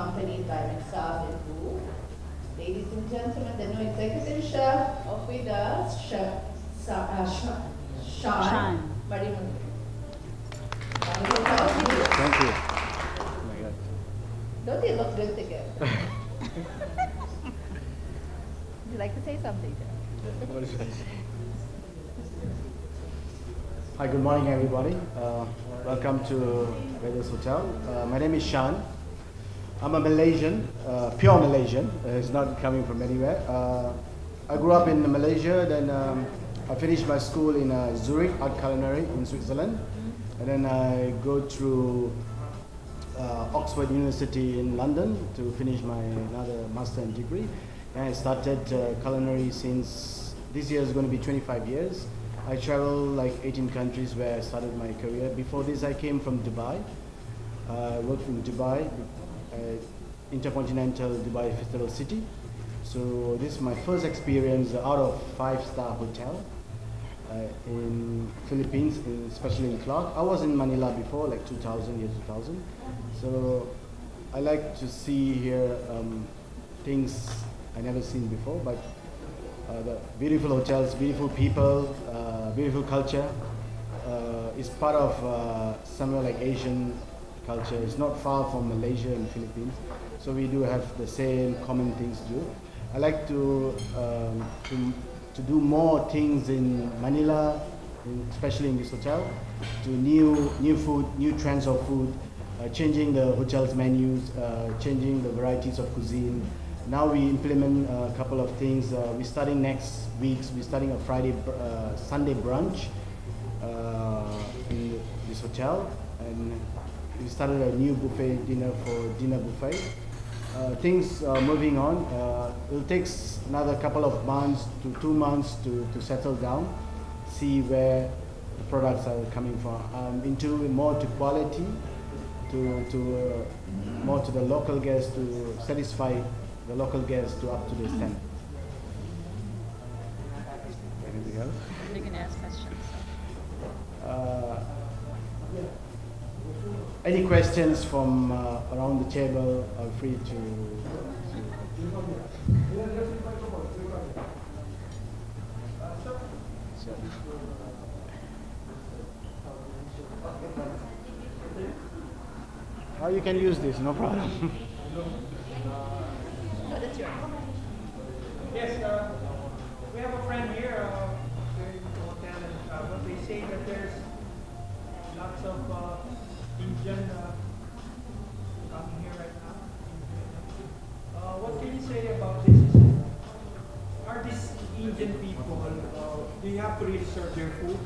accompanied by myself and Boo. Ladies and gentlemen, the new executive chef of Widus, Chef Shan Marimuthu. Thank you. Oh my God. Don't they look good together? Would you like to say something, Jeff? Hi, good morning, everybody. Welcome to Widus Hotel. My name is Shan. I'm a Malaysian, pure Malaysian. It's not coming from anywhere. I grew up in Malaysia, then I finished my school in Zurich, Art Culinary in Switzerland. And then I go through Oxford University in London to finish my another master degree. And I started culinary since this year is going to be 25 years. I traveled like 18 countries where I started my career. Before this, I came from Dubai. I worked in Dubai, Intercontinental Dubai Festival City. So this is my first experience out of 5-star hotel in Philippines, especially in Clark. I was in Manila before, like 2000. So I like to see here things I never seen before, but the beautiful hotels, beautiful people, beautiful culture is part of somewhere like Asian culture. It's not far from Malaysia and Philippines, so we do have the same common things to do. I like to do more things in Manila, especially in this hotel, to new food, new trends of food, changing the hotel's menus, changing the varieties of cuisine. Now we implement a couple of things. We're starting next week. We're starting a Sunday brunch in this hotel, and we started a new buffet dinner buffet. Things are moving on. It'll take another couple of months to 2 months to settle down, see where the products are coming from. Into more to quality, more to the local guests, to satisfy the local guests to up to the standard. Anything else? You can ask questions. Any questions from around the table? Are free to. Oh, you can use this, no problem. Yes, we have a friend here during the hotel, and what they say that there's lots of Indian coming here right now. What can you say about this? Are these Indian people, do you have to really serve their food?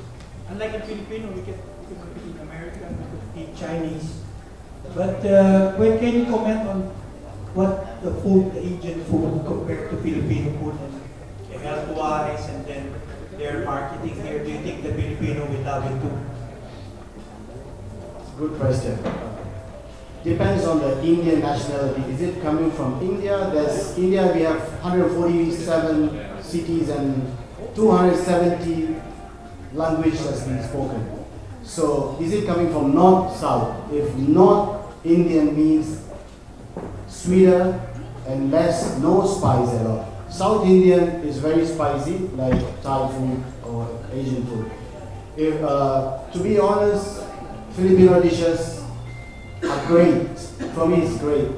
Unlike in Filipino, we can make it in American, we could eat Chinese. But can you comment on what the food, the Indian food, compared to Filipino food, and health-wise, and then their marketing here? Do you think the Filipino will love it too? It's a good question. Depends on the Indian nationality. Is it coming from India? India, we have 147 cities and 270 languages that's being spoken. So is it coming from north, south? If North Indian means sweeter and no spice at all. South Indian is very spicy, like Thai food or Asian food. If, to be honest, Filipino dishes are great. For me, it's great.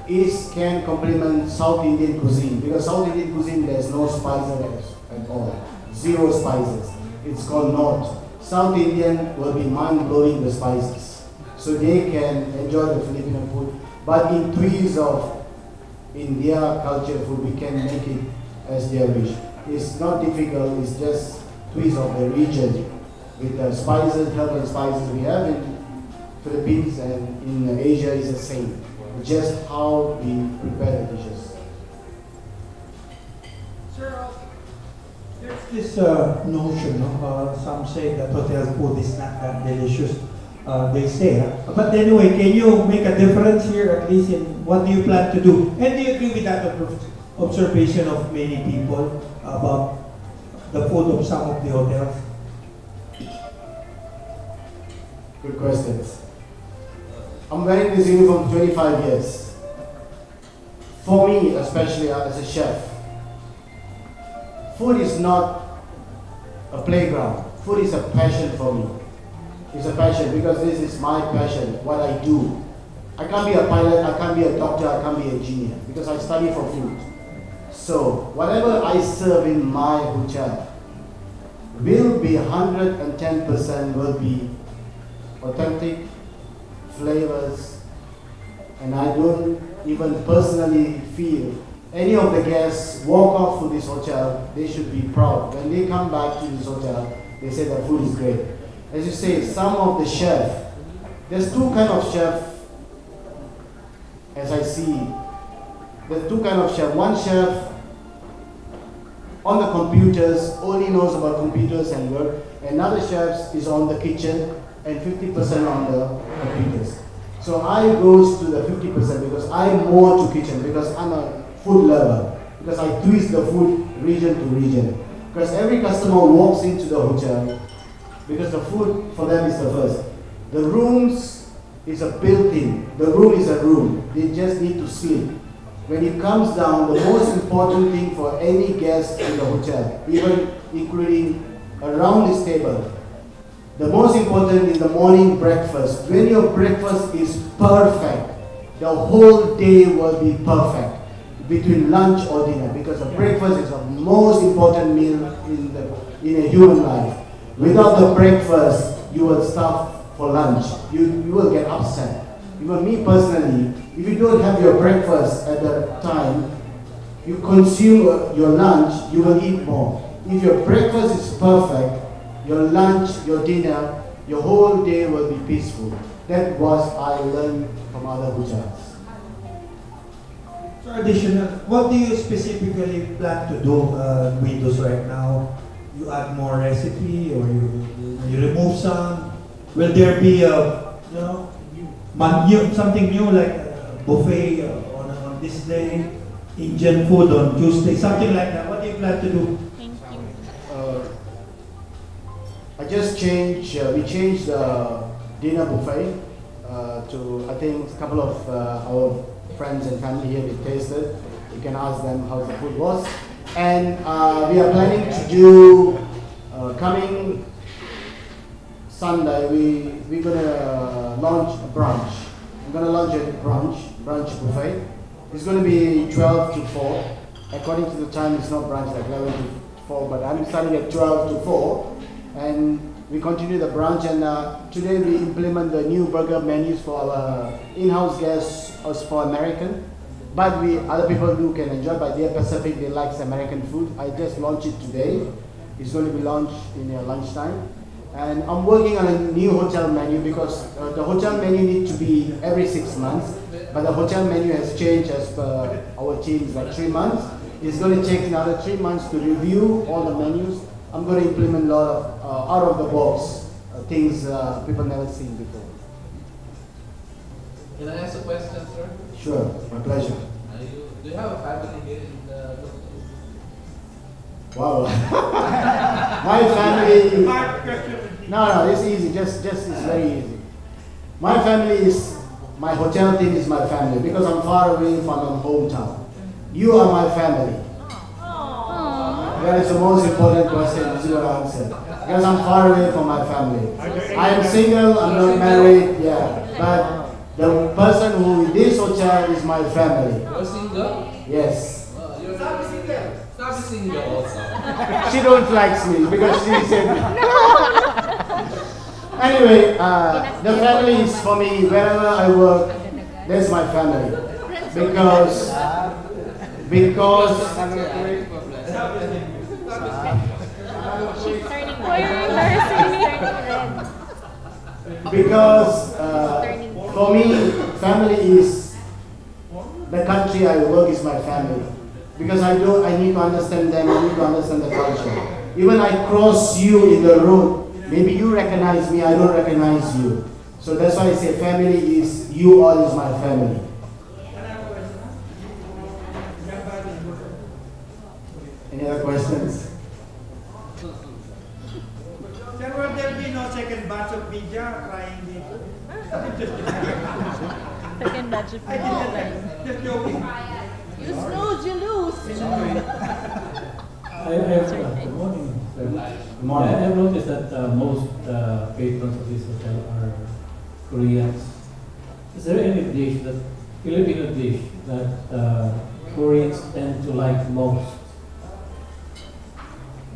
It can complement South Indian cuisine, because South Indian cuisine, there's no spices at all. Zero spices. It's called North. South Indian will be mind-blowing the spices. So they can enjoy the Filipino food. But in twists of India culture food, we can make it as their wish. It's not difficult, it's just twists of the region. With the spices, herbal and spices we have in Philippines and in Asia is the same. Just how we prepare the dishes. Sir, there's this notion, some say that hotel food is not that delicious. They say. But anyway, can you make a difference here, at least in what do you plan to do? And do you agree with that observation of many people about the food of some of the hotels? Good questions. I'm wearing this uniform 25 years. For me, especially as a chef, food is not a playground. Food is a passion for me. It's a passion because this is my passion, what I do. I can't be a pilot, I can't be a doctor, I can't be an engineer because I study for food. So whatever I serve in my hotel will be 110% will be authentic flavors, and I don't even personally feel any of the guests walk off to this hotel, they should be proud. When they come back to this hotel, they say the food is great. As you say, some of the chefs, there's two kind of chefs as I see. There's two kind of chefs. One chef on the computers, only knows about computers and work. Another chef is on the kitchen and 50% on the computers. So I goes to the 50% because I'm more to kitchen, because I'm a food lover, because I twist the food region to region. Because every customer walks into the hotel, because the food for them is the first. The rooms is a built-in. The room is a room. They just need to sleep. When it comes down, the most important thing for any guest in the hotel, even including around this table, the most important is the morning breakfast. When your breakfast is perfect, the whole day will be perfect between lunch or dinner, because the breakfast is the most important meal in a human life. Without the breakfast, you will starve for lunch. You will get upset. Even me personally, if you don't have your breakfast at the time, you consume your lunch, you will eat more. If your breakfast is perfect, your lunch, your dinner, your whole day will be peaceful. That was I learned from other hotels. So additional, what do you specifically plan to do Widus right now? You add more recipe, or you remove some? Will there be a something new like a buffet on this day, Indian food on Tuesday, something like that? What do you plan to do? Thank you. I just changed, we changed the dinner buffet to, I think, a couple of our friends and family here, they tasted. You can ask them how the food was. And we are planning to do, coming Sunday, we're going to launch a brunch. I'm going to launch a brunch buffet. It's going to be 12 to 4. According to the time, it's not brunch like 11 to 4, but I'm starting at 12 to 4. And we continue the brunch, and today we implement the new burger menus for our in-house guests as for American. But other people who can enjoy, but they're Pacific, they like American food. I just launched it today. It's going to be launched in lunchtime. And I'm working on a new hotel menu, because the hotel menu needs to be every 6 months. But the hotel menu has changed as per our teams, like 3 months. It's going to take another 3 months to review all the menus. I'm going to implement a lot of out-of-the-box things people never seen before. Can I ask a question, sir? Sure, my pleasure. Do you have a family here in the Wow. My family. Hard question. No, it's easy. Just it's very easy. My family is, my hotel team is my family, because I'm far away from my hometown. You are my family. That is the most important question you will answer. Because I'm far away from my family. I am single, I'm not married, yeah. But the person who in this hotel is my family. You're single? Yes. Stop single. Stop single also. She don't like me because she said. Anyway, the family is for me. Wherever I work, that's my family. Because She's turning red. Because for me, family is the country I work is my family. Because I need to understand them, I need to understand the culture. Even I cross you in the road, maybe you recognize me, I don't recognize you. So that's why I say family is, you all is my family. Any other questions? Sir, will there be no second batch of media trying this? Second batch of I did that. Just joking. You snooze, you lose. Good morning, sir. Good morning. I have noticed that most patrons of this hotel are Koreans. Is there any dish that, Filipino dish, that Koreans tend to like most?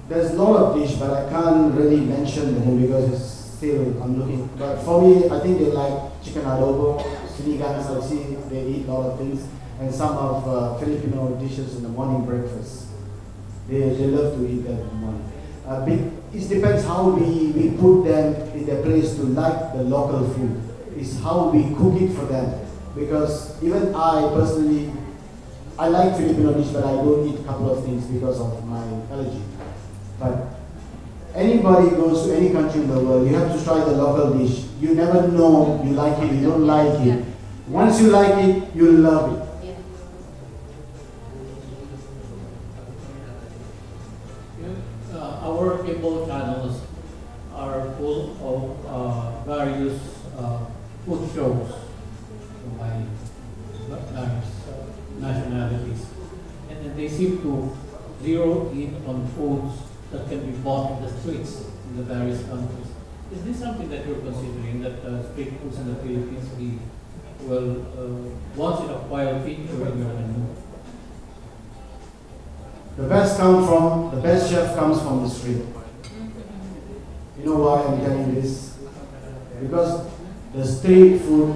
There's a lot of dish, but I can't really mention the name because it's still, I'm looking. But for me, I think they like chicken adobo, sinigang salsi, they eat a lot of things, and some of Filipino dishes in the morning breakfast. They love to eat that in the morning. It depends how we put them in their place to like the local food. It's how we cook it for them. Because even I personally, I like Filipino dish, but I don't eat a couple of things because of my allergy. But anybody goes to any country in the world, you have to try the local dish. You never know you like it, you don't like it. Once you like it, you love it. Our cable channels are full of various food shows by various nationalities. And then they seem to zero in on foods that can be bought in the streets in the various countries. Is this something that you're considering, that street foods in the Philippines be, well, once in a while feature in your menu? The best chef comes from the street. You know why I'm telling this? Because the street food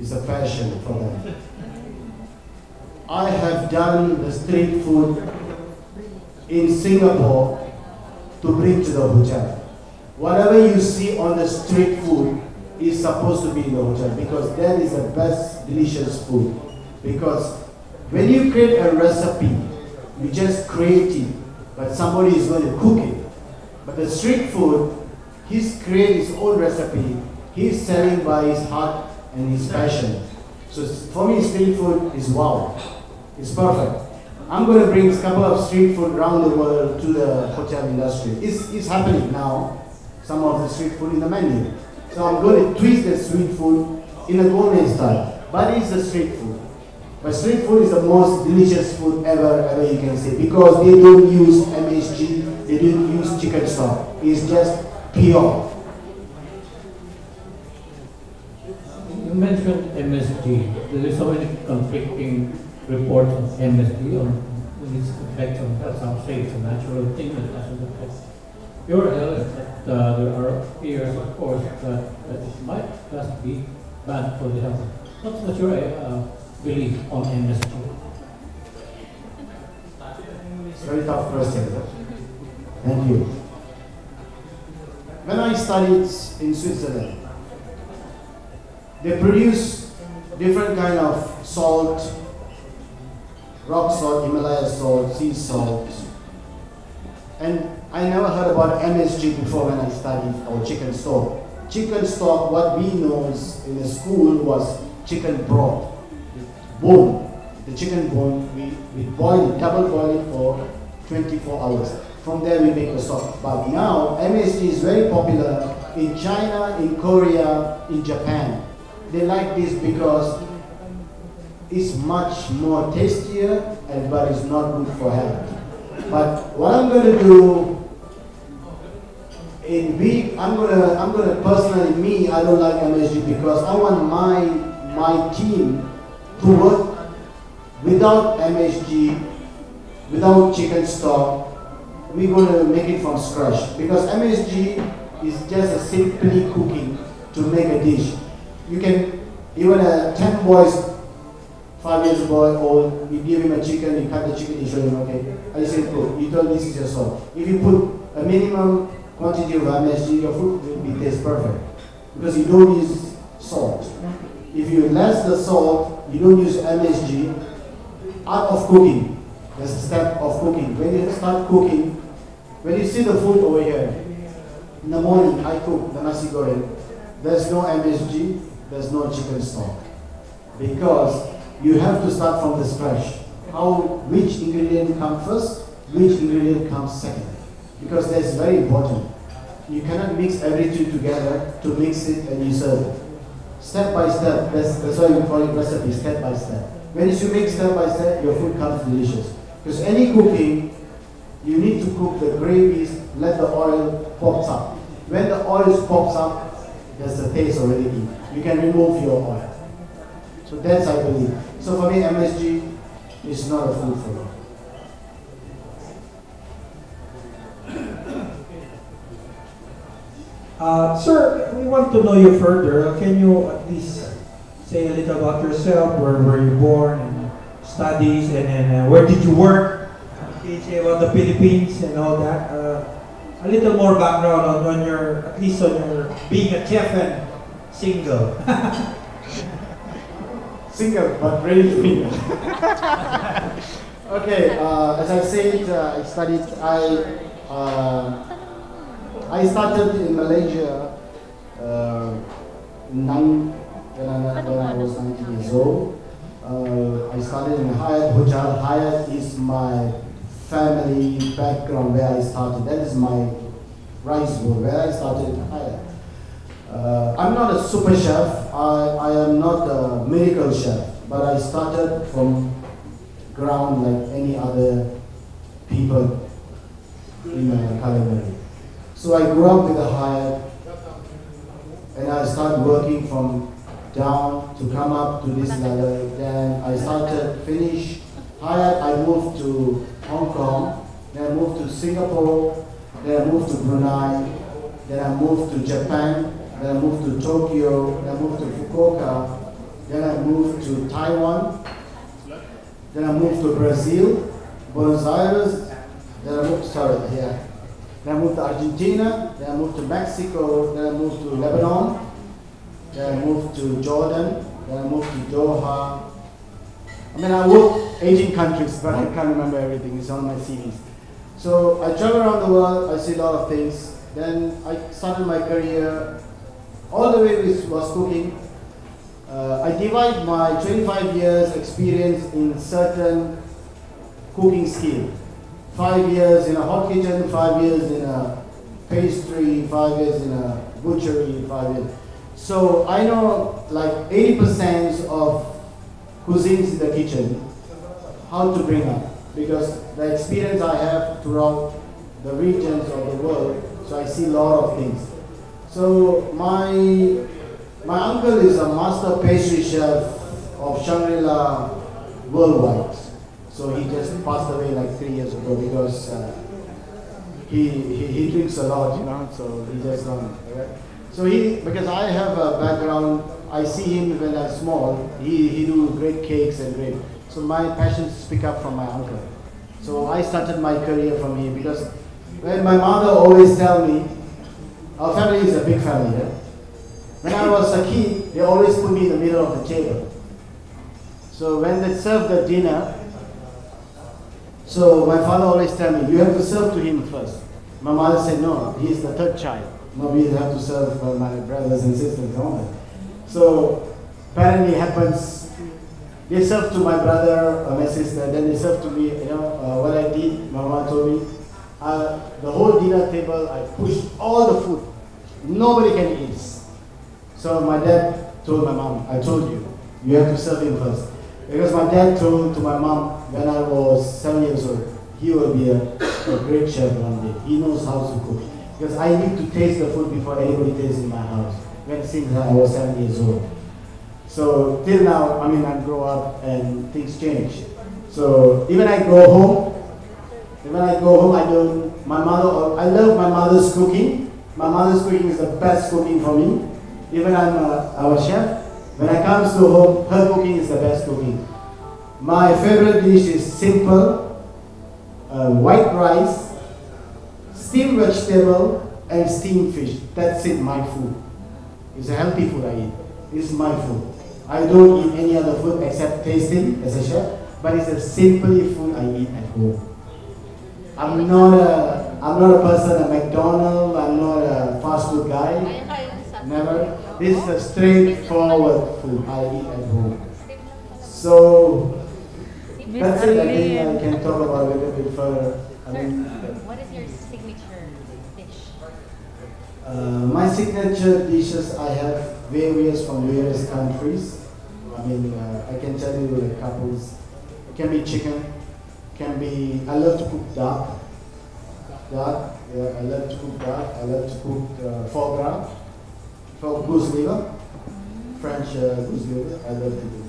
is a passion for them. I have done the street food in Singapore to bring to the hotel. Whatever you see on the street food is supposed to be in the hotel because that is the best delicious food. Because when you create a recipe, you just create it, but somebody is going to cook it. But the street food, he's created his own recipe. He's selling by his heart and his passion. So for me, street food is wow. It's perfect. I'm going to bring a couple of street food around the world to the hotel industry. It's happening now, some of the street food in the menu. So I'm going to twist the street food in a gourmet style, but it's the street food. But street food is the most delicious food ever you can see because they don't use MSG, they don't use chicken stock. It's just pure. You mentioned MSG. There is so many conflicting reports on MSG on its effects on health. Some say it's a natural thing that doesn't affect your health. There are fears, of course, that it might just be bad for the health. What's your belief on MSG? It's a very tough question. Thank you. When I studied in Switzerland, they produce different kind of salt, rock salt, Himalaya salt, sea salt. And I never heard about MSG before when I studied our chicken stock. Chicken stock, what we know is in the school was chicken broth. Bone, the chicken bone, we boil it, double boil it for 24 hours. From there we make the stock. But now MSG is very popular in China, in Korea, in Japan. They like this because it's much more tastier but it's not good for health. But what I'm going to do I'm gonna personally, I don't like MSG because I want my team to work without MSG, without chicken stock. We're going to make it from scratch because MSG is just a simply cooking to make a dish. You can, even a 10 boys, 5 years boy old, you give him a chicken, you cut the chicken, you show him, okay, I say cook, you tell this is your salt. If you put a minimum quantity of MSG, your food will be taste perfect because you don't use salt. If you less the salt, you don't use MSG. Art of cooking, there's a step of cooking. When you start cooking, when you see the food over here, in the morning I cook the nasi goreng, there's no MSG, there's no chicken stock. Because you have to start from the scratch. Which ingredient comes first, which ingredient comes second. Because that's very important. You cannot mix everything together to mix it and you serve it. Step by step, that's why we call it recipe, step by step. When you make step by step, your food comes delicious. Because any cooking, you need to cook the gravies, let the oil pops up. When the oil pops up, there's the taste already in. You can remove your oil. So that's I believe. So for me, MSG is not a food for me. Sir, we want to know you further. Can you at least say a little about yourself? Where were you born, and studies, and then where did you work? Can you say about the Philippines and all that? A little more background on your, at least on your being a chef and single. Single, but ready to mingle. Okay, as I said, I started in Malaysia when I was 19 years old. I started in Hyatt Hotel. Hyatt is my family background where I started. That is my rice bowl where I started in Hyatt. I'm not a super chef. I am not a miracle chef, but I started from ground like any other people in my culinary. So I grew up with a Hyatt, and I started working from down to come up to this level. Then I started finish Hyatt. I moved to Hong Kong. Then I moved to Singapore. Then I moved to Brunei. Then I moved to Japan. Then I moved to Tokyo. Then I moved to Fukuoka. Then I moved to Taiwan. Then I moved to Brazil, Buenos Aires. Then I moved, Then I moved to Argentina. Then I moved to Mexico. Then I moved to Lebanon. Then I moved to Jordan. Then I moved to Doha. I mean, I worked 18 countries, but I can't remember everything. It's on my CVs. So I travel around the world. I see a lot of things. Then I started my career. All the way was cooking. I divide my 25 years experience in certain cooking skill. 5 years in a hot kitchen, 5 years in a pastry, 5 years in a butchery, 5 years. So I know like 80% of cuisines in the kitchen, how to bring up. Because the experience I have throughout the regions of the world, so I see a lot of things. So my uncle is a master pastry chef of Shangri-La worldwide. So he just passed away like 3 years ago because he drinks a lot, you know, so he just gone. Okay? So because I have a background, I see him when I'm small, he do great cakes and great. So my passions pick up from my uncle. So I started my career from him because when my mother always tell me, our family is a big family, yeah? When I was a kid, they always put me in the middle of the table. So when they serve the dinner, so my father always tell me, you have to serve to him first. My mother said, no, he is the third child. No, we have to serve my brothers and sisters and all that. So apparently it happens, they serve to my brother or my sister, then they serve to me, you know, what I did, my mom told me. The whole dinner table, I pushed all the food. Nobody can eat. So my dad told my mom, I told you, you have to serve him first. Because my dad told to my mom when I was 7 years old, he will be a great chef one day. He knows how to cook. Because I need to taste the food before anybody tastes in my house. Since I was 7 years old. So till now, I mean, I grow up and things change. So even I go home, I love my mother's cooking. My mother's cooking is the best cooking for me. Even I'm our chef. When I come to home, her cooking is the best cooking. My favorite dish is simple, white rice, steamed vegetable, and steamed fish. That's it, my food. It's a healthy food I eat. It's my food. I don't eat any other food except tasting as a chef, but it's a simply food I eat at home. I'm not a person at McDonald's, I'm not a fast food guy. Never. This is a straightforward food I eat at home. So that's it. I think I can talk about it a little bit further. What is your signature dish? My signature dishes, I have various from various countries. I mean, I can tell you like couples. It can be chicken, can be. I love to cook duck. Duck. Yeah, I love to cook duck. I love to cook foie gras, goose liver, French goose liver. I love to do.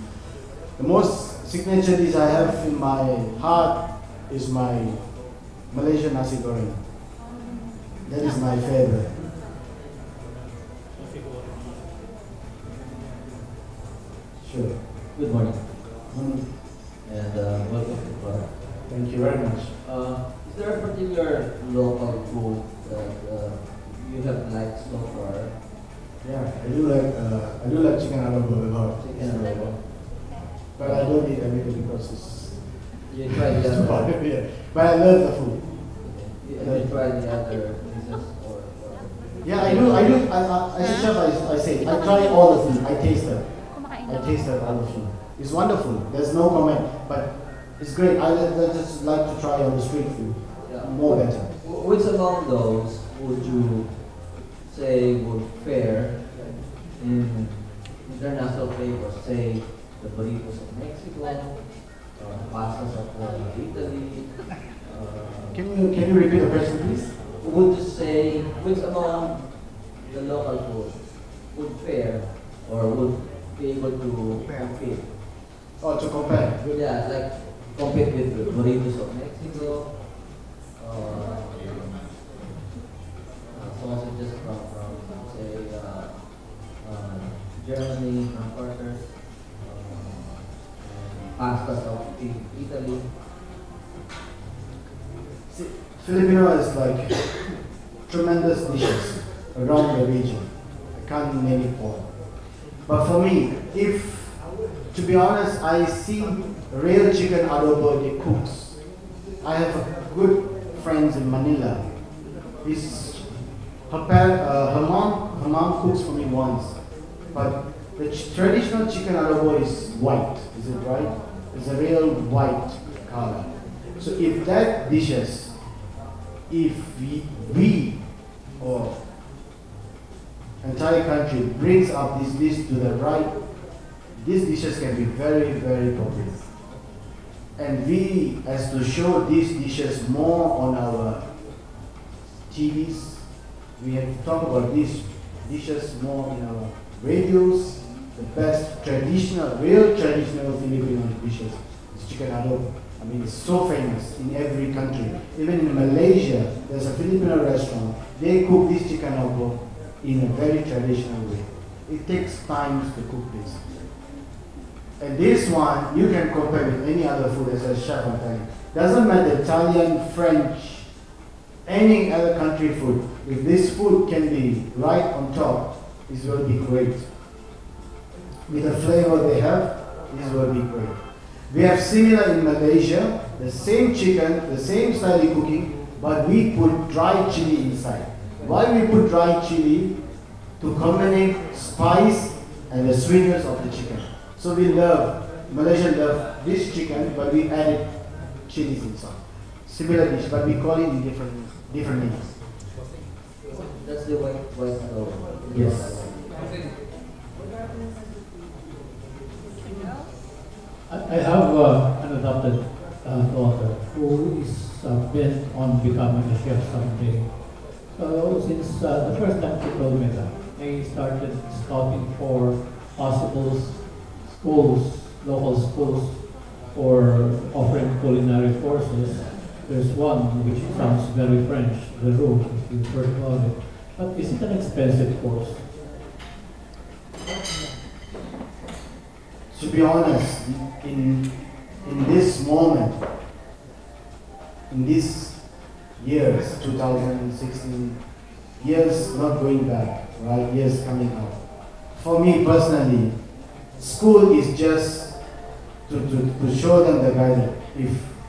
The most signature dish I have in my heart is my Malaysian nasi goreng. That is my favorite. Sure. Good morning, Mm, and welcome to the club. thank you very much. Is there a particular local food that you have liked so far? Yeah, I do like chicken adobo a lot. Chicken adobo. But I don't eat everything because it's You tried it's the too other? hard. Yeah. But I love the food. Have you tried the other dishes or? Yeah, I do. As a chef, I say I try all the food. I taste them. Kumakain I daw. tasted all the food. It's wonderful. There's no comment, but it's great. I just like to try on the street food. Yeah. More better. Which among those would you say would fare in international flavors? Say the burritos of Mexico, pastas of Italy. Can you repeat the question, please? Would you say which among the local food would fare or would be able to compete? Oh, to compare. Yeah, like compete with the burritos of Mexico, sausages from say Germany, Frankfurters, pastas of Italy. See, Filipino is like tremendous dishes around the region. I can't name it all. But for me, to be honest, I see real chicken adobo they cooks. I have good friends in Manila. Her mom cooks for me once. But the traditional chicken adobo is white, is it right? It's a real white color. So if that dishes, if we or entire country brings up this dish to the right, these dishes can be very, very popular. And we, as to show these dishes more on our TVs, we have to talk about these dishes more in our radios. The best traditional, real traditional Filipino dishes is chicken adobo. I mean, it's so famous in every country. Even in Malaysia, there's a Filipino restaurant. They cook this chicken adobo in a very traditional way. It takes time to cook this. And this one, you can compare with any other food as a chef, I'm telling you. Doesn't matter, Italian, French, any other country food. If this food can be right on top, this will be great. With the flavor they have, this will be great. We have similar in Malaysia, the same chicken, the same style of cooking, but we put dry chili inside. Why we put dry chili? To combine spice and the sweetness of the chicken. So Malaysians love this chicken, but we added chilies inside. Similar dish, but we call it in different names. That's the white adobo. Yes. I have an adopted daughter who is bent on becoming a chef someday. So since the first time she told me that, I started scouting for possible schools, local schools, for offering culinary courses. There's one which sounds very French, the Roux, if you've heard about it. But is it an expensive course? To be honest, in this moment, in these years, 2016, years not going back, right? Years coming up. For me personally, school is just to show them the guidance.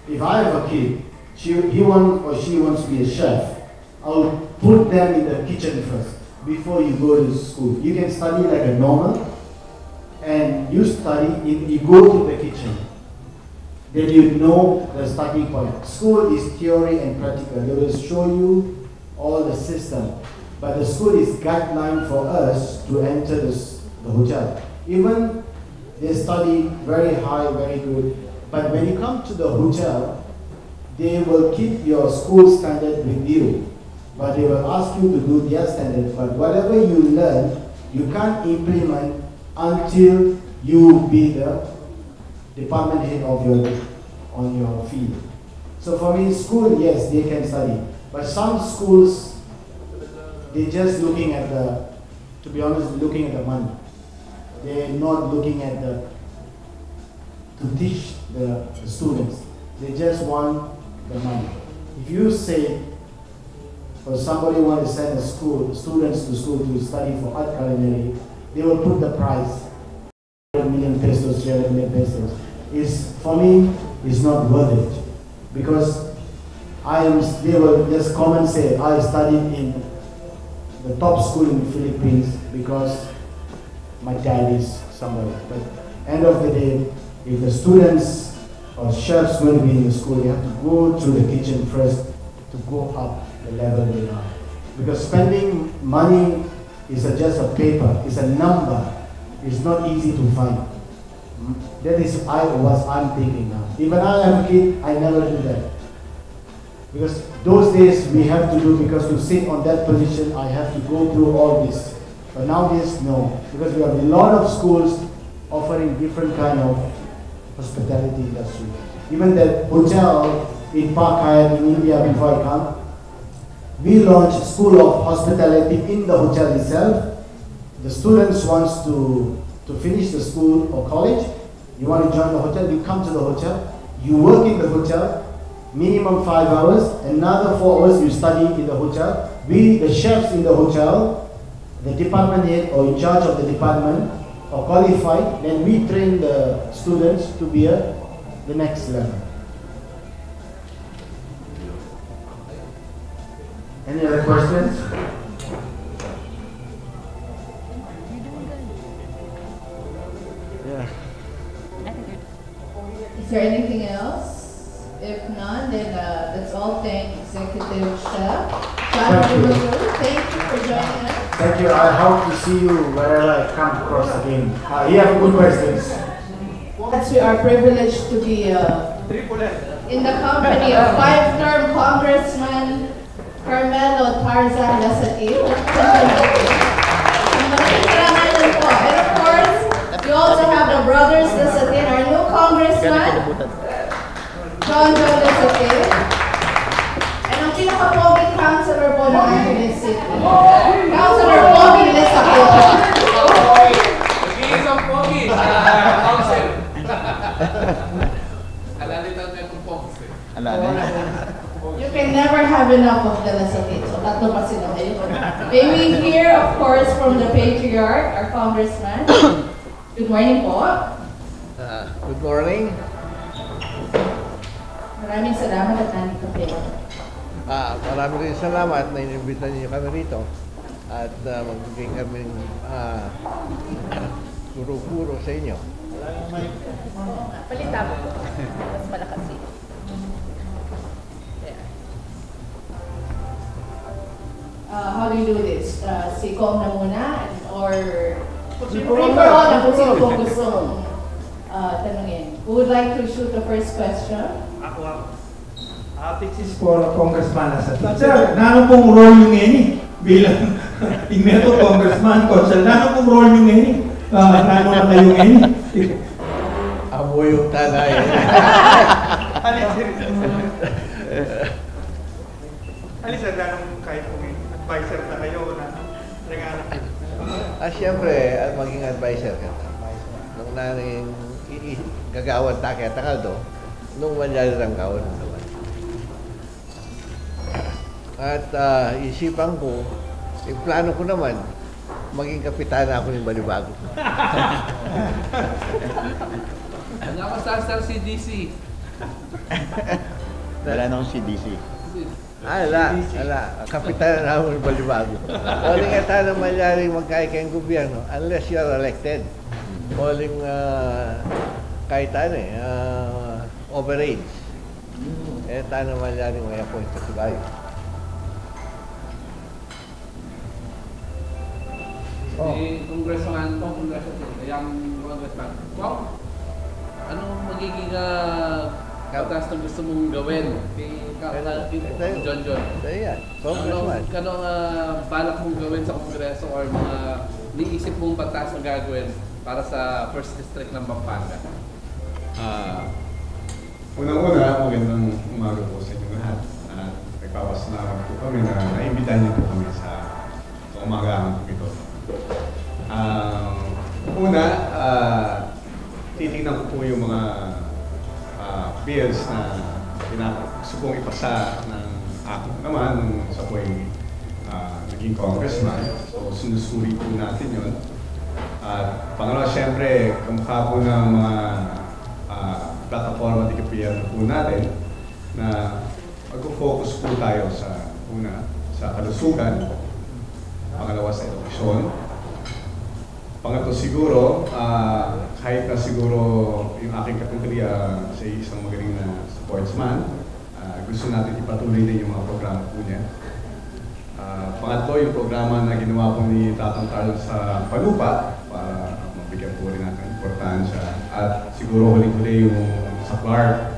If I have a kid, he wants to be a chef, I'll put them in the kitchen first before you go to school. You can study like a normal, and you go to the kitchen. Then you know the starting point. School is theory and practical. They will show you all the system. But the school is guideline for us to enter the hotel. Even they study very high, very good. But when you come to the hotel, they will keep your school standard with you. But they will ask you to do their standard. But whatever you learn, you can't implement until you be the department head of on your field. So for me, school, yes, they can study. But some schools, they're just looking at the, to be honest, looking at the money. They're not looking at the, to teach the students. They just want the money. If you say, or somebody want to send students to school to study for art culinary, they will put the price, 100 million pesos, 300 million pesos. For me, it's not worth it. Because they will just come and say, I studied in the top school in the Philippines because my dad is somebody. But end of the day, if the students or chefs will be in the school, they have to go through the kitchen first to go up the level they are. Because spending money is just a paper, it's a number. It's not easy to find. That is what I'm thinking now. Even I have a kid, I never do that. Because those days we have to do, because to sit on that position, I have to go through all this. But nowadays, no. Because we have a lot of schools offering different kind of hospitality industry. Even that hotel in Park Hyatt in India before I come, we launched School of Hospitality in the hotel itself. The students wants to finish the school or college. You want to join the hotel, you come to the hotel, you work in the hotel, minimum 5 hours, another 4 hours you study in the hotel. We, the chefs in the hotel, the department head or in charge of the department or qualified, then we train the students to be the next level. Any other questions? Yeah. Is there anything else? If none, then let's all thank Executive Chef Shanmuganathan. Thank you for joining us. Thank you. I hope to see you wherever I come across again. You have good questions. Yes, we are privileged to be in the company of 5-term Congressman Carmelo Tarzan Lazatin. And of course, we also have the brothers Lazatin, our new congressman, Jonjon Lazatin. And ang pinaka-Pogi councilor po ng Angeles City, Councilor Pogi Lazatin. Nag-iisang Pogi! Council! Alali daw na itong Pogi. You can never have enough of the Lazatin. So, tatlo pa sila. May we hear, of course, from the patriarch, our congressman. Good morning po. Good morning. Maraming salamat at nandito kayo. Maraming rin salamat na inimbitan niyo kami rito at magbigay kami guro-guro sa inyo. Palita mo po. Mas malakas eh. How do you do this? Si Kong na muna or free for all na kung sino po gusto tanungin. Who would like to shoot the first question? Ako. This is for Congressman Lazatin. Sir, nano pong role yung ini bilang Ingmeto Congressman, Consul? Nano pong role yung ini? Nano na yung ini? Amo yung tanay. Ano sir, ganong kahit kung advisor na kayo na regalo? Siyempre, at maging advisor ka. Nung naning gagawan takya takado, nung manyarirang gawan naman. At isipan ko, yung plano ko naman, maging kapitana ako ng Balibago. Ano ako sa CDC? Wala nang CDC. Ala. Kapitan na ako ng Balibago. Oling nga tayo na manyaring magkaikang gobyerno unless you are elected. Oling kahit ano overage. Tayo na manyaring may appoint sa Subayo. Si Congressman yung Congressman. Kung anong magiging batas na gusto mong gawin kay Jonjon? Anong balak mong gawin sa Kongreso or mga niisip mong batas na gagawin para sa First District ng Pampanga? Unang-una, magandang umaga po sa inyo lahat. Nagpapasalamat po kami na naimbitahan niyo po kami sa umagahan po ito. Una, titingnan ko po yung mga bills na gusto kong ipasa ng aking naman nung sa po yung naging congressman. So, sinusuri po natin yun. At pangalawa, siyempre, kamukha po ng mga plataforma tikipiyan po natin na mag-focus po tayo sa una, sa kalusugan, pangalawa sa edukasyon, pangatlo siguro, kahit na siguro yung aking kategorya sa isang magaling na sportsman, gusto natin ipatuloy din yung mga programa po niya. Pangatlo, yung programa na ginawa po ni Tatang Tarzan sa Palupa para mabigyan po rin natin importansya. At siguro huling-huli yung sa Clark,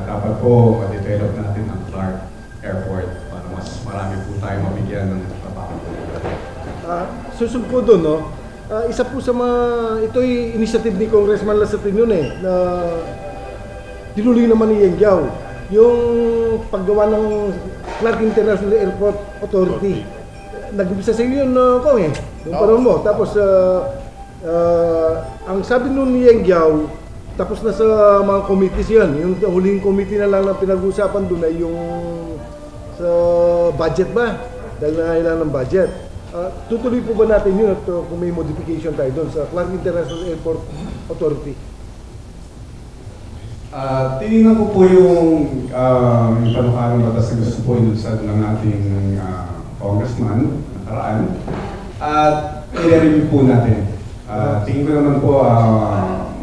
dapat po ma-develop natin ang Clark Airport para mas marami po tayo mabigyan ng trabaho. Susub ko doon, no? Isa po sa mga, ito'y initiative ni Congressman Lazatin yun na tinuloy naman ni Yengyao, yung paggawa ng Clark International Airport Authority. Nag-umpisa sa yun, Kong yung panahon mo. Tapos, ang sabi nun ni Yengyao, tapos na sa mga committees yan. Yung huling committee na lang na pinag-usapan doon ay yung sa budget ba? Dahil nangailangan ng budget. Tutuloy po ba natin yun at kung may modification tayo doon sa Clark International Airport Authority? Tinignan ko po yung panukalang batas na gusto po ilunsad ng ating congressman nakaraan at i-review po natin. Tingin ko naman po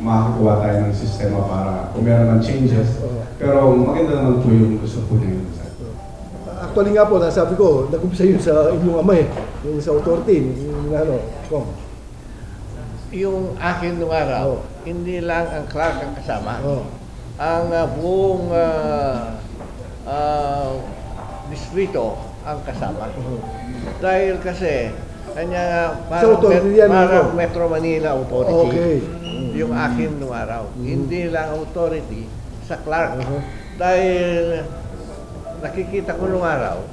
makakakuha tayo ng sistema para kung meron ng changes. Pero maganda naman po yung gusto po niya ilunsad. Actually nga po, nasabi ko, nag-umpisa yun sa inyong ama yung sa authority, yung Kong. Yung akin nung araw, hindi lang ang Clark ang kasama. Ang buong distrito ang kasama. Dahil kasi, kanya parang Metro Manila Authority. Yung akin nung araw. Hindi lang authority sa Clark. Dahil nakikita ko nung araw,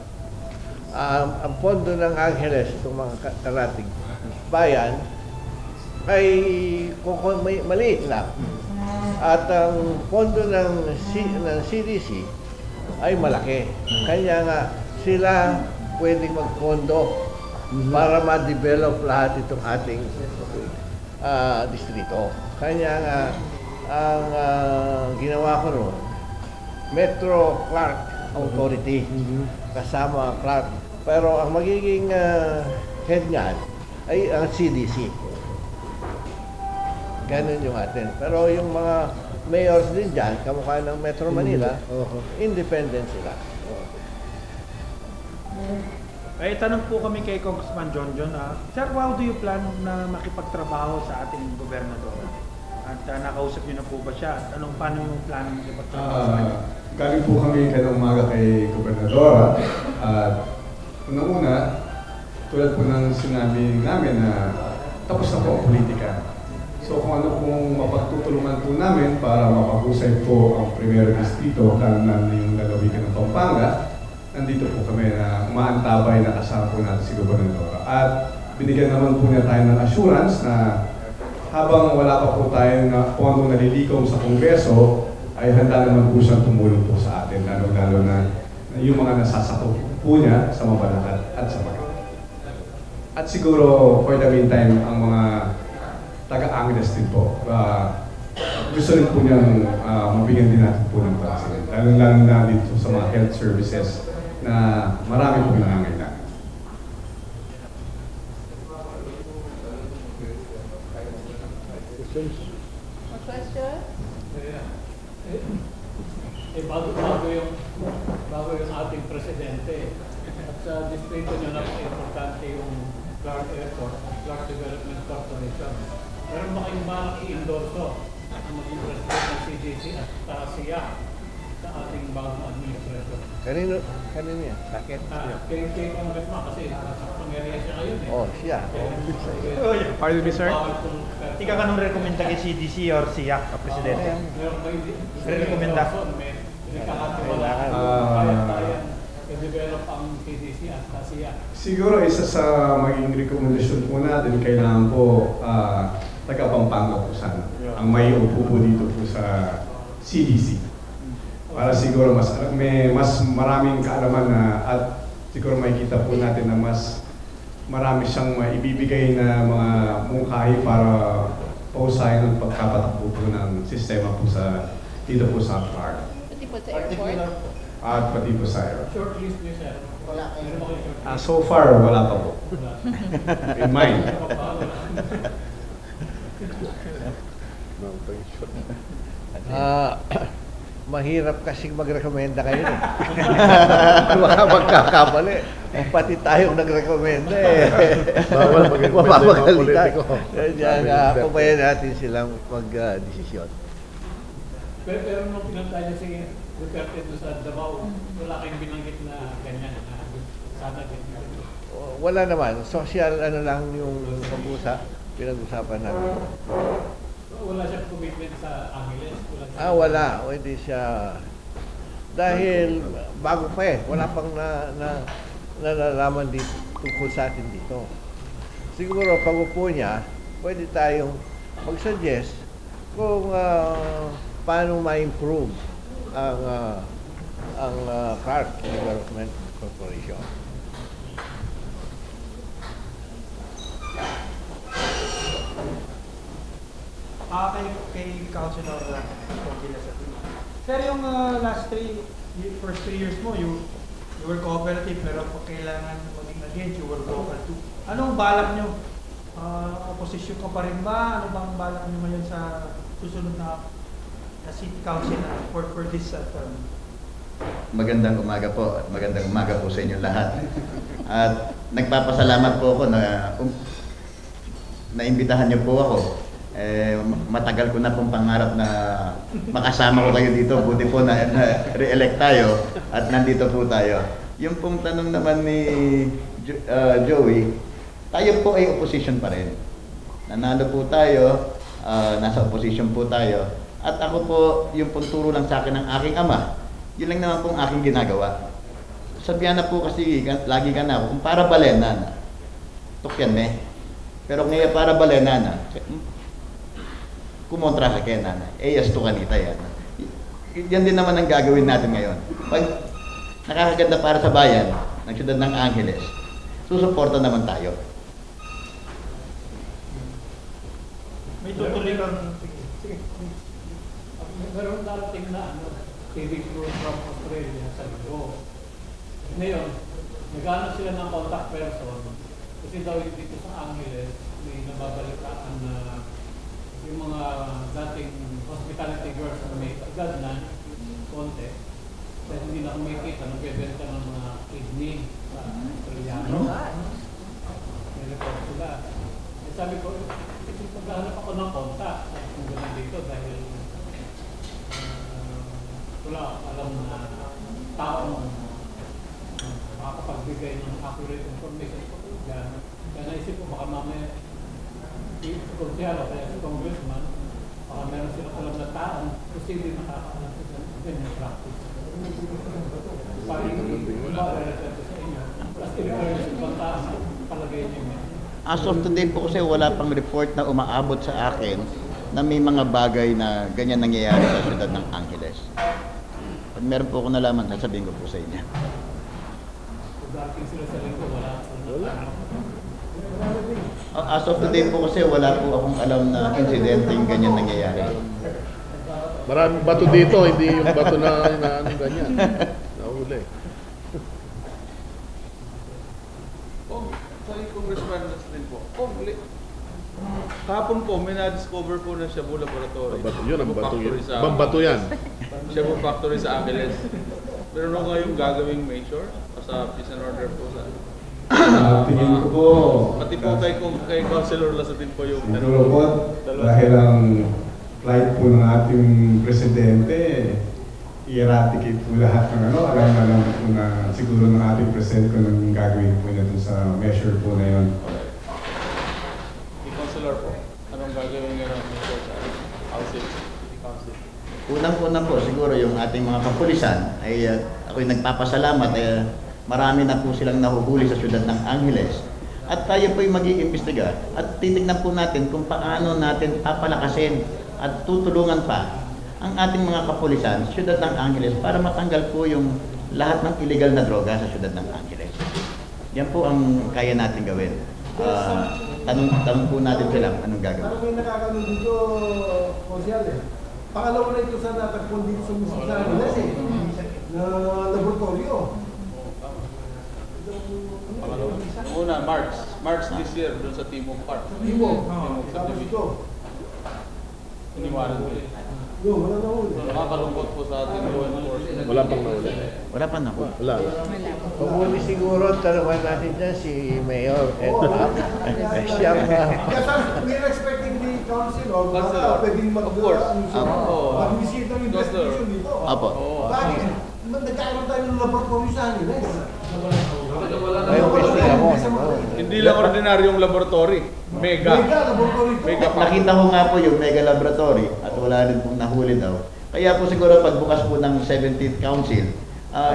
ang pondo ng Angeles, itong mga karating bayan, ay maliit lang. At ang pondo ng CDC ay malaki. Kanya nga sila pwedeng magpondo para ma-develop lahat itong ating distrito. Kanya nga ang ginawa ko noon, Metro Clark Authority, kasama ang Clark. Pero ang magiging head niyan ay ang CDC. Ganun yung atin. Pero yung mga mayors din dyan, kamukha ng Metro Manila, independent sila. Ay, tanong po kami kay Congressman Jonjon. Sir, how do you plan na makipagtrabaho sa ating gobernador? At nakausap niyo na po ba siya? Paano yung plan ng makipagtrabaho sa kanya? Galing po kami kanang umaga kay Gobernadora. At unang-una, tulad po ng sinabi namin na tapos na po ang politika. So kung ano pong mapagtutulungan po namin para mapag-usay po ang Primero Distrito, lalo na yung lalawigan ng Pampanga, nandito po kami na umaantabay na kasama po natin si Gobernadora. At binigyan naman po niya tayo ng assurance na habang wala pa po tayo na pondo nalilikom sa Kongreso, ay handa naman po siyang tumulong po sa atin, lalo-lalo na yung mga nasasakop po niya sa Mabalacat at sa Magat. At siguro, for the meantime, ang mga taga-Angeles din po, gusto rin po niyang mabigyan din natin po ng pansin. Lalo-lalo na dito sa mga health services na marami po nangangailangan. Question? Bago yung ating presidente. At sa distrito nyo, napaka-importante yung Clark Airport, Clark Development Corporation. Meron ba kayong balak i-endorso ang maging president ng CDC at siya sa ating bagong administrator? Kanino yan? Bakit? Kay Congressman kasi pangyarihan siya ngayon eh. Oh, siya. Pardon me, sir? Tika ka nung rekomenda kay CDC or siya, presidente? Meron ba yung Rekomenda? i-develop ang CDC at siya? Siguro isa sa maging rekomendasyon po natin, kailangan po taga Pampanga po sana. Ang may upo po dito po sa CDC. Para siguro mas maraming kaalaman na at siguro makikita po natin na mas marami siyang maibibigay na mga mungkahi para pausahin ang pagkapatakbo po ng sistema po sa dito po sa Clark. Pati po sa airport? At pati po sa airport. Short list niyo, sir. So far, wala pa po. In mind. Mahirap kasi magrekomenda kayo. Baka magkakamali. Pati tayong nagrekomenda eh. Bawal mapapagalitan. Kaya pabayan natin silang mag-desisyon. Pero nung pinantay niya si Duterte doon sa Davao, wala kayong binanggit na ganyan. Sana ganyan. Wala naman. Social ano lang yung pinag-usapan namin. Wala siyang commitment sa Angeles? Wala. O hindi siya. Dahil bago pa eh. Wala pang nalalaman dito tungkol sa atin dito. Siguro pag upo niya, pwede tayong mag-suggest kung paano ma-improve ang Clark Development Corporation. Kay Councilor Pogi Lazatin. Sir, yung first 3 years mo, you were cooperative, pero pag kailangan maging against, you were vocal too. Anong balak nyo? Opposition ka pa rin ba? Ano bang balak nyo ngayon sa susunod na City Council for this term? Magandang umaga po at magandang umaga po sa inyo lahat. At nagpapasalamat po ako na naimbitahan niyo po ako. Matagal ko na pong pangarap na makasama ko kayo dito. Buti po na re-elect tayo at nandito po tayo. Yung pong tanong naman ni Joey, tayo po ay opposition pa rin. Nanalo po tayo, nasa opposition po tayo. At ako po, yung pong turo lang sa akin ng aking ama, yun lang naman pong aking ginagawa. Sabihan na po kasi, lagi ka na ako, kung para balena na, tukyan me. Pero ngayon para balena na, kumontra ka kaya na, yes to kanita yan. Yan din naman ang gagawin natin ngayon. Pag nakakaganda para sa bayan, ng siyudad ng Angeles, susuporta naman tayo. May tutuloy kang, meron darating na TV crew from Australia sa Ligo. Ngayon, naghanap sila ng contact person kasi daw dito sa Angeles may nababalitaan na yung mga dating hospitality girls na may agad na konti dahil hindi na kumikita, nagbebenta ng mga kidney sa Australiano. May report sila. Sabi ko, maghanap ako ng contact kung gano'n dito dahil wala alam na taong makakapagbigay ng accurate information. Kaya naisip ko baka mamaya konsehalo kaya si congressman, baka meron silang alam na taong posible nakakalas ng ganyan practice. Parang iba relative sa inyo. Tapos i-refer sa ibang taong palagay niyo. As of today po kasi wala pang report na umaabot sa akin na may mga bagay na ganyan nangyayari sa siyudad ng Angeles. Pag meron po ako nalaman, sasabihin ko po sa inyo. As of today po kasi wala po akong alam na insidenteng ganyan nangyayari. Maraming bato dito, hindi yung bato na ganyan. Nahuli. Sorry, Congressman Lazatin po. Kahapon po, may na-discover po na Shabu Laboratory. Yun ang bato yun. Ibang bato yan. Shabu Factory sa Angeles. Meron kayong gagawing measure sa peace and order po sa tingin ko po, Pati po kay Councilor Lazatin po yung siguro po, dahil ang flight po ng ating presidente, i-eradicate po lahat ng ano, alam na lang po na siguro ng ating presidente kung anong gagawin po niya dun sa measure po na yun. Councilor po, anong gagawin niya ng measure sa Council? Unang-una po, siguro yung ating mga kapulisan ay ako'y nagpapasalamat marami na po silang nahuhuli sa siyudad ng Angeles. At tayo po'y mag-iimbestiga at titignan po natin kung paano natin papalakasin at tutulungan pa ang ating mga kapulisan sa siyudad ng Angeles para matanggal po yung lahat ng illegal na droga sa siyudad ng Angeles. Yan po ang kaya natin gawin. Tanong po natin sila anong gagawin. Parang may nakakaroon dito, Konsyal eh. Pangalawa na ito sa natagpon dito sa Musik sa Angeles eh. Na laboratorio. Una, March this year doon sa Timog Park. Timog. Tapos ito. Iniwanan ko eh. Wala na huli. Nakakalungkot po sa ating law enforcement. Wala pang nahuli. Wala pa na po. Wala. Pumuli siguro, tanungan natin dyan si Mayor Edward. Siya We're expecting the council or pwedeng mag-visit ng investigation dito. Apo. Bakit? Nagkakaroon tayo ng laboratory sa Angeles. Hindi lang ordinaryong laboratory. Mega laboratory. Nakita ko nga po yung mega laboratory at wala rin pong nahuli daw. Kaya po siguro pagbukas po ng 17th Council,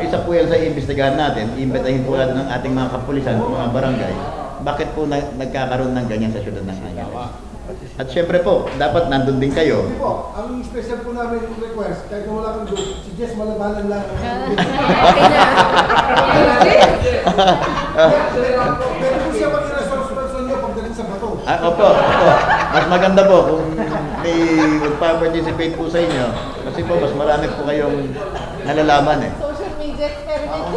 isa po yan sa iimbestigahan natin, iimbitahin po natin ng ating mga kapulisan, mga barangay, bakit po nagkakaroon ng ganyan sa siyudad ng Angeles. At syempre po, dapat nandun din kayo. Hindi po, ang special po namin request, kahit na wala kang group, si Jess malabanan lang. Pero po siya mag-resource person niyo pagdating sa bato. Opo. Mas maganda po kung may mag-participate po sa inyo. Kasi po, mas marami po kayong nalalaman eh. Social media experiment.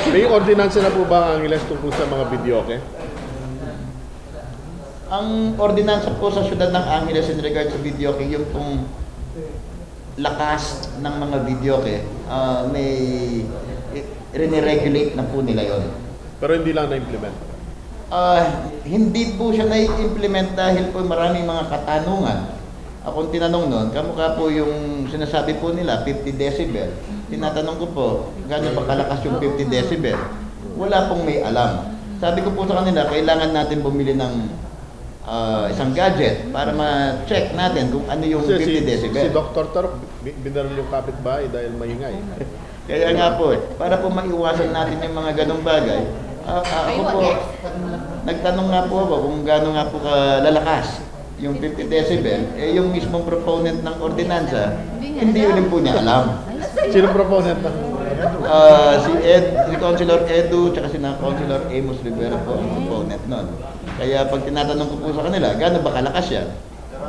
May ordinansa na po ba ang Angeles tungkol sa mga videoke? Ang ordinansa po sa siyudad ng Angeles in regard sa videoke, yung pong lakas ng mga videoke, may riniregulate na po nila yon. Pero hindi lang na-implement? Hindi po siya na-implement dahil po maraming mga katanungan. Akong tinanong noon, kamukha po yung sinasabi po nila, 50 decibel. Tinatanong ko po, gaano pa kalakas yung 50 decibel? Wala pong may alam. Sabi ko po sa kanila, kailangan natin bumili ng isang gadget para ma-check natin kung ano yung 50 decibel. Si Dr. Tarok, binaril yung kapitbahay dahil maingay. Kaya nga po, para po maiwasan natin yung mga ganong bagay, ako po, nagtanong nga po ako kung gaano nga po kalalakas yung 50 decibel, yung mismong proponent ng ordinansa, hindi yun po niya alam. Sino proponent ng si Councilor Edu, tsaka si Councilor Amos Rivera po ang proponent nun. Kaya pag tinatanong ko po sa kanila, gaano ba kalakas yan?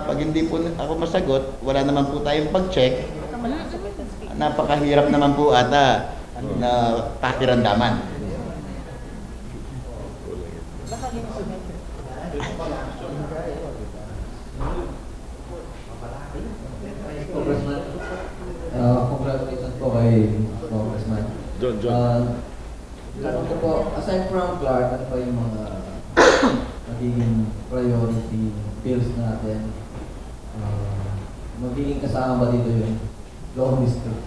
Pag hindi po ako masagot, wala naman po tayong pag-check. Napakahirap naman po ata na pakiramdaman. Congressman, congratulations po kay Congressman. Jonjon. Tanong ko po, aside from Clark, ano pa yung mga magiging priority bills natin? Magiging kasama dito yung Law District?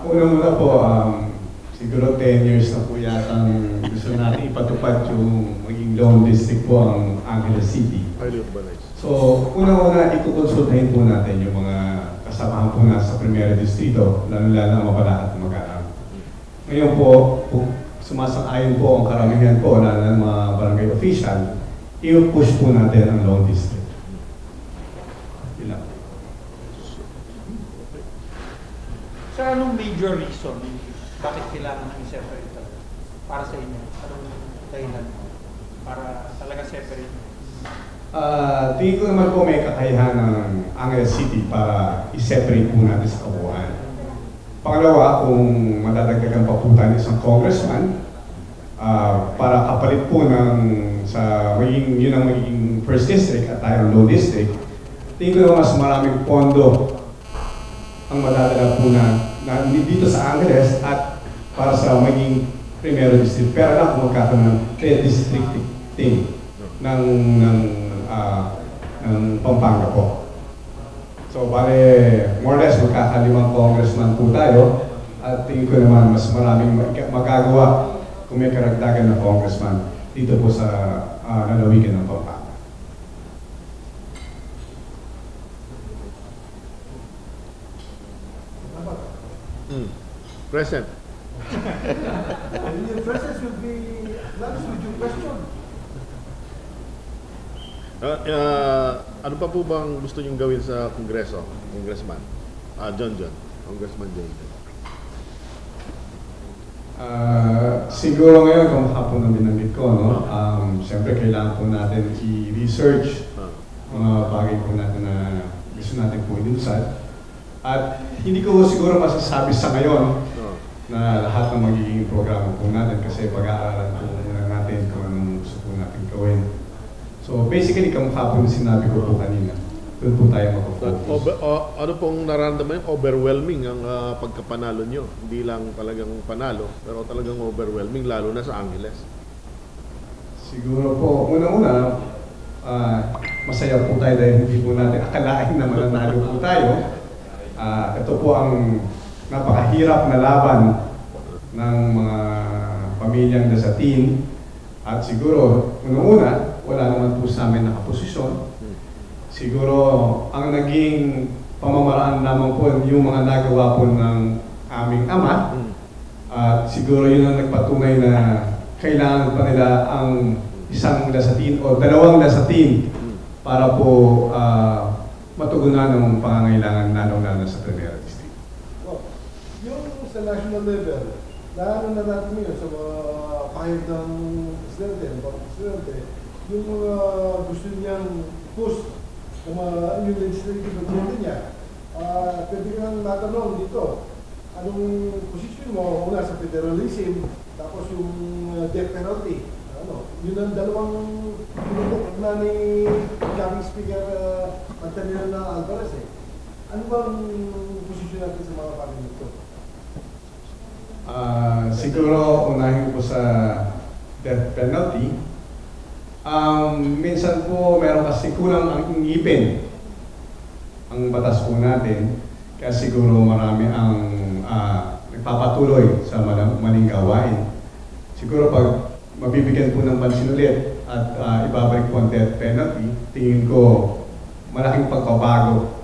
Una-una po, siguro 10 years na po yata gusto natin ipatupad yung maging Law District po ang Angeles City. So, una-una, ikukonsultahin po natin yung mga kasamahan po nasa Primera Distrito, lalo-lalo ang mabala at mag-aaral. Ngayon po, sumasang-ayon po ang karamihan po, lalo ng mga barangay official, i-push po natin ang Law District. Ilang. Sir, anong major reason bakit kailangan ng separate talaga? Para sa inyo, anong dahilan para talaga separate? Tingin ko naman po may kakayahan ng Angeles City para i-separate po natin sa kabuuan. Pangalawa, kung madadagdagan pa po tayo isang congressman para kapalit po ng yun ang magiging first district at tayo ang law district, tingin ko naman mas maraming pondo ang madadala po na dito sa Angeles at para sa maging primero district. Pero alam kung magkakaroon ng redistricting ng Pampanga po. So, bale, more or less, magkakalimang congressman po tayo. At tingin ko naman, mas maraming magagawa kung may karagdagan na congressman dito po sa lalawigan ng Pampanga. Present. Your presence will be acknowledged with your question. Ano pa po bang gusto niyong gawin sa Kongreso, Congressman? Jonjon, Congressman Jonjon. Siguro ngayon, kung hapon na binanggit ko, no? Siyempre kailangan po natin i-research mga bagay po natin na gusto natin po ilusad. At hindi ko siguro masasabi sa ngayon na lahat ng magiging programa po natin kasi pag-aaralan po muna natin kung anong gusto po natin gawin. So basically, kamukha po sinabi ko po kanina, doon po tayo mag-focus. Ano pong nararamdaman yung overwhelming ang pagkapanalo nyo? Hindi lang talagang panalo, pero talagang overwhelming, lalo na sa Angeles. Siguro po, una-una, masaya po tayo dahil hindi po natin akalain na mananalo po tayo. Ito po ang napakahirap na laban ng mga pamilyang Lazatin. At siguro, una-una, wala naman po sa amin nakaposisyon. Siguro, ang naging pamamaraan naman po yung mga nagawa po ng aming ama. At siguro yun ang nagpatunay na kailangan pa nila ang isang Lazatin o dalawang Lazatin para po matugunan ng pangangailangan lalo-lalo sa Primera District. Well, yung sa national level, lalo na natin yun sa mga kahit ng presidente, yung mga gusto niyang push ng mga yung legislative agenda niya, pwede kang natanong dito, anong posisyon mo una sa federalism, tapos yung death penalty. Yun ang dalawang pinutok na ni Jaming Speaker Antonio na Alvarez eh. Ano bang posisyon natin sa mga pangin nito? Siguro unahin po sa death penalty. Minsan po meron kasi kulang ang ngipin ang batas po natin. Kaya siguro marami ang nagpapatuloy sa maling gawain. Siguro pag mabibigyan po ng pansin ulit at ibabalik po ang death penalty, tingin ko malaking pagbabago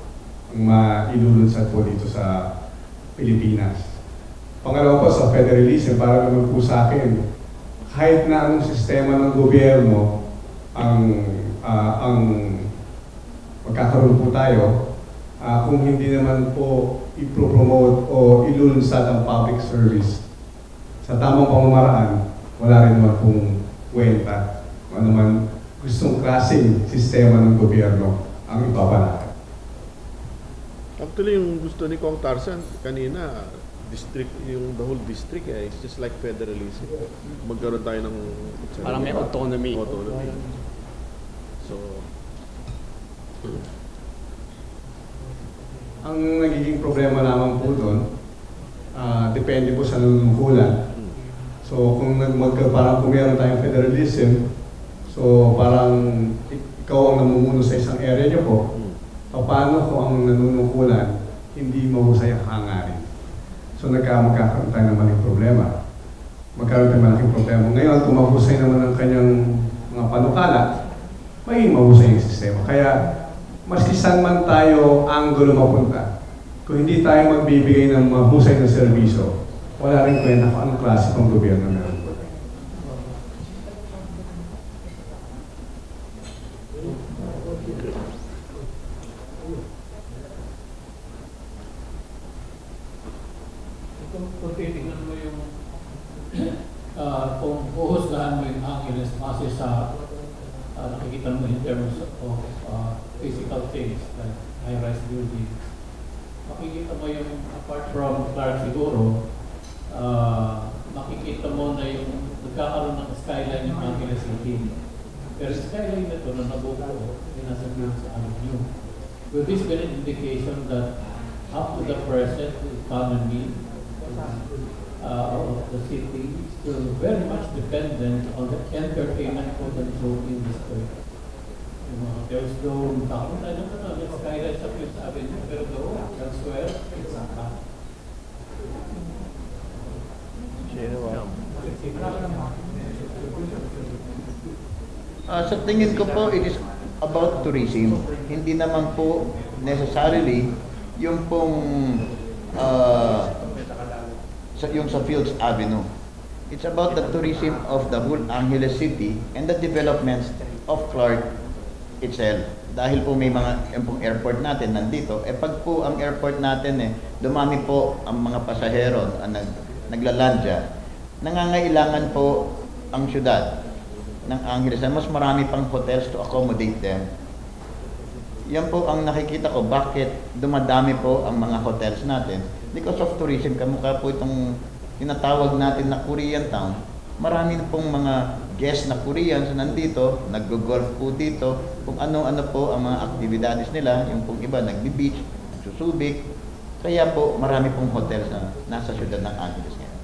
ang mailulunsad po dito sa Pilipinas. Pangalawa po sa federalism, para naman po sa akin, kahit na anong sistema ng gobyerno ang magkakaroon po tayo, kung hindi naman po ipropromote o ilulunsad ang public service sa tamang pamamaraan, wala rin naman pong kwenta kung ano man gustong klaseng sistema ng gobyerno ang ibabalakad. Actually, yung gusto ni Kong Tarzan kanina, district, yung the whole district, it's just like federalism. Magkaroon tayo ng parang may autonomy. So, ang nagiging problema lamang po doon, depende po sa nanunungkulan. So kung parang kung meron tayong federalism, so parang ikaw ang namumuno sa isang area nyo po, paano kung ang nanunungkulan hindi mahusay ang hangarin? So magkakaroon tayo ng maling problema. Magkaroon tayo ng malaking problema. Ngayon, kung mahusay naman ang kanyang mga panukala, maging mahusay yung sistema. Kaya maski saan man tayo anggulo mapunta, kung hindi tayo magbibigay ng mahusay na serbisyo, wala rin kwenta kung anong klase ng gobyerno meron po. Kung titignan mo yung kung uhusgahan mo yung Angeles kasi sa nakikita mo in terms of physical things like high-rise buildings, makikita mo yung apart from Clark siguro, makikita mo na yung nagkakaroon ng skyline ng Angeles City. Pero skyline na ito na nabubuo, nasa view sa Avenue. Will this be an indication that up to the present economy of the city is still very much dependent on the entertainment quote-unquote industry. There's no doubt, I don't know, let's skylight sa Fifth Avenue, pero though, elsewhere, it's not bad. Sa tingin ko po, it is about tourism. Hindi naman po necessarily yung pong yung sa Fields Avenue. It's about the tourism of the whole Angeles City and the developments of Clark itself. Dahil po may mga yung pong airport natin nandito, pag po ang airport natin dumami po ang mga pasahero naglaland dyan, nangangailangan po ang syudad ng Angeles na mas marami pang hotels to accommodate them. Yan po ang nakikita ko bakit dumadami po ang mga hotels natin because of tourism. Kamukha po itong tinatawag natin na Korean Town. Marami pong mga guests na Koreans nandito, nag-golf po dito, kung ano-ano po ang mga activities nila, yung pong iba nagbi-beach, nagsusubik. Kaya po marami pong hotels na nasa syudad ng Angeles ngayon.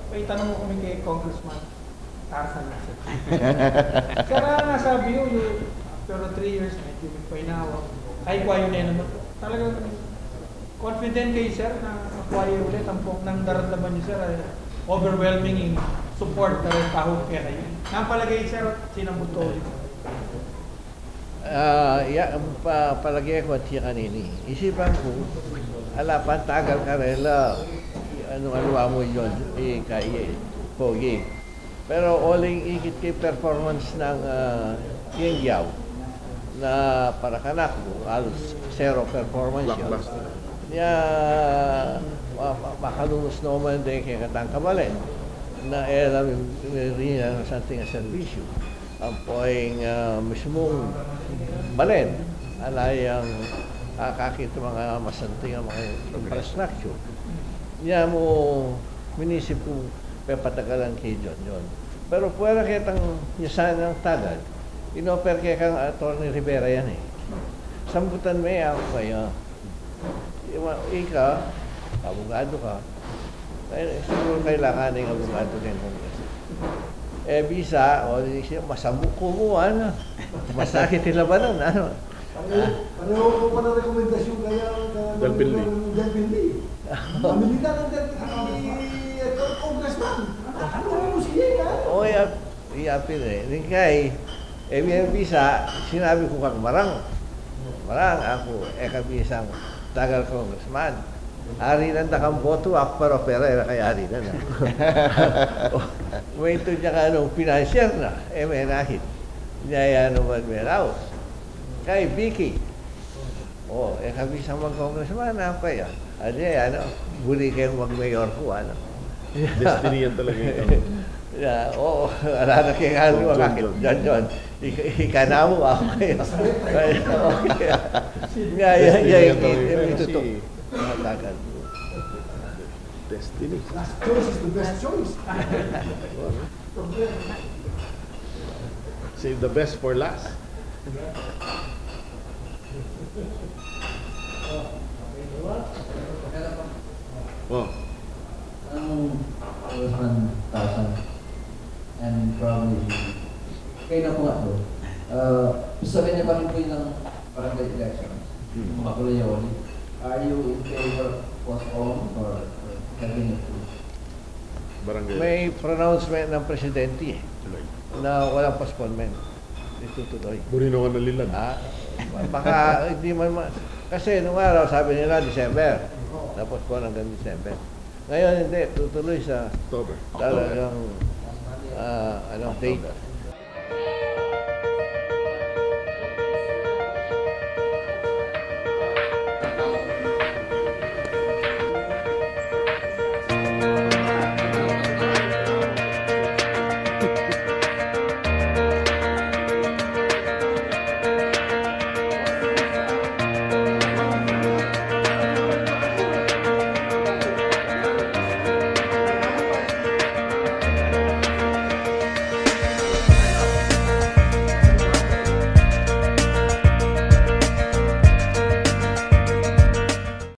May tanong mo kami kay Congressman Tarzan. Sir, nasabi yun, pero 3 years, medyo pahinawa. Ay, kwayo na yun. Talagang confident kayo, sir, na kwayo ulit ang nang daramdaman niyo, sir, overwhelming support na rin tahong kaya kayo. Nang palagay, sir, sinambut ko ulit. Palagay ko at siya kanini. Isipan ko, alapan, tagal ka rin ano mo yun, Pogi. Pero oling ikit kay performance ng Yengyao na para kanak mo, halos zero performance yun. Kaya makalunos naman din kay katang kabalin na alam rin na something as servisyo. Ang poing mismong balin, alayang kakakit mga masanting mga infrastructure. Niya mo minisip kong pepatagalan kay Jonjon. Pero pwera kitang yasan ng tagal, inoper kaya kang Atty. Rivera yan Sambutan mo ako kayo. Ika, abogado ka. Siguro kailangan ng abogado din kung bisa, masambuk ko mo, masakit ilabanan, Pareho ko pa na rekomendasyon kaya Delpinli. Mamilita ng congressman. Ano mo siya? Oo, iyapin Kaya, bisa, sinabi ko kang marang ako, kabisang tagal congressman. Ari lang na kang boto, ako pero pera kay ari na. May ito niya ka financier na, may nahit. Niya naman may raos. Kay Vicky. Kabisang mag-congressman ako kaya. Buli kayong mag-mayor ko, Destiny yan talaga ito. Alala kayo Jonjon. Ika na mo ako kayo. Yung itutok. Destiny. Last choice is the best choice. Save the best for last. Congressman Tarzan, and probably kayo na po nga to, sabihin niya pa rin po yun ng barangay elections. Are you in favor of postpone or having it? May pronouncement ng presidente na walang postponement. Itutuloy. Burino ka nalilan. Baka hindi man kasi nung araw sabi nila December. Tapos po hanggang December. Ngayon hindi, tutuloy sa October. Talagang date.